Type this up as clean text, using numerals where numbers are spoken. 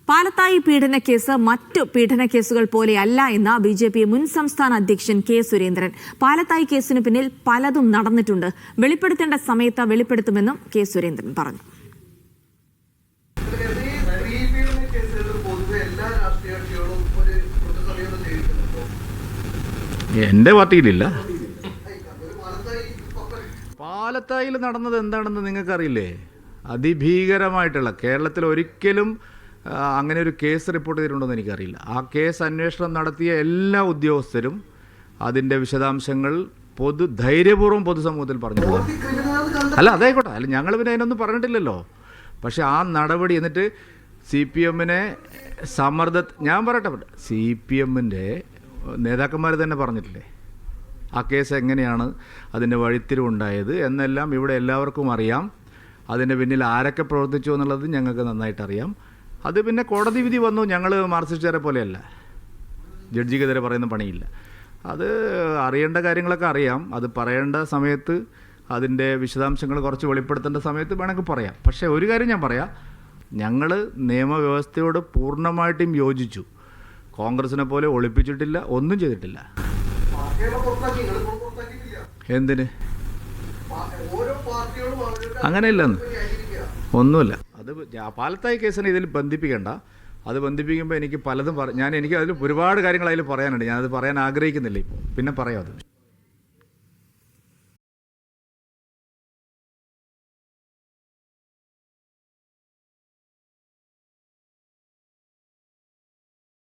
പാലത്തായി പീഡനക്കേസ് മറ്റു പീഡനക്കേസുകൾ പോലെയല്ല എന്ന് ബിജെപി മുൻ സംസ്ഥാന അധ്യക്ഷൻ കെ സുരേന്ദ്രൻ. പാലത്തായി കേസിനു പിന്നിൽ പലതും നടന്നിട്ടുണ്ട്. വെളിപ്പെടുത്തേണ്ട സമയത്ത് വെളിപ്പെടുത്തുമെന്നും കെ സുരേന്ദ്രൻ പറഞ്ഞു. എൻ്റെ പാർട്ടിയിലില്ല. പാലത്തായിൽ നടന്നത് എന്താണെന്ന് നിങ്ങൾക്കറിയില്ലേ? അതിഭീകരമായിട്ടുള്ള, കേരളത്തിൽ ഒരിക്കലും അങ്ങനെ ഒരു കേസ് റിപ്പോർട്ട് ചെയ്തിട്ടുണ്ടോ എന്ന് എനിക്കറിയില്ല. ആ കേസ് അന്വേഷണം നടത്തിയ എല്ലാ ഉദ്യോഗസ്ഥരും അതിൻ്റെ വിശദാംശങ്ങൾ ധൈര്യപൂർവ്വം പൊതുസമൂഹത്തിൽ പറഞ്ഞിട്ടുണ്ട്. അല്ല, അതായിക്കോട്ടെ, അല്ല ഞങ്ങൾ പിന്നെ അതിനൊന്നും പറഞ്ഞിട്ടില്ലല്ലോ. പക്ഷെ ആ നടപടി എന്നിട്ട് CPM-നെ ഞാൻ പറയട്ടെ, CPM-ൻ്റെ നേതാക്കന്മാർ തന്നെ പറഞ്ഞിട്ടില്ലേ ആ കേസ് എങ്ങനെയാണ് അതിൻ്റെ വഴിത്തിരിവുണ്ടായത് എന്നെല്ലാം ഇവിടെ എല്ലാവർക്കും അറിയാം. അതിൻ്റെ പിന്നിൽ ആരൊക്കെ പ്രവർത്തിച്ചു എന്നുള്ളത് ഞങ്ങൾക്ക് നന്നായിട്ടറിയാം. അത് പിന്നെ കോടതി വിധി വന്നു. ഞങ്ങൾ മാർക്സിസ്റ്റുകാരെ പോലെയല്ല, ജഡ്ജിക്കെതിരെ പറയുന്ന പണിയില്ല. അത് അറിയേണ്ട കാര്യങ്ങളൊക്കെ അറിയാം. അത് പറയേണ്ട സമയത്ത് അതിൻ്റെ വിശദാംശങ്ങൾ കുറച്ച് വെളിപ്പെടുത്തേണ്ട സമയത്ത് വേണമെങ്കിൽ പറയാം. പക്ഷേ ഒരു കാര്യം ഞാൻ പറയാം, ഞങ്ങൾ നിയമവ്യവസ്ഥയോട് പൂർണ്ണമായിട്ടും യോജിച്ചു. കോൺഗ്രസിനെ പോലെ ഒളിപ്പിച്ചിട്ടില്ല, ഒന്നും ചെയ്തിട്ടില്ല. എന്തിന്? അങ്ങനെയില്ലെന്ന് ഒന്നുമില്ല. അത് പാലത്തായി കേസിനെ ഇതിൽ ബന്ധിപ്പിക്കേണ്ട. അത് ബന്ധിപ്പിക്കുമ്പോൾ എനിക്ക് പലതും എനിക്ക് അതിൽ ഒരുപാട് കാര്യങ്ങൾ അതിൽ പറയാനുണ്ട്. ഞാനത് പറയാൻ ആഗ്രഹിക്കുന്നില്ല ഇപ്പോൾ. പിന്നെ പറയാം അത്.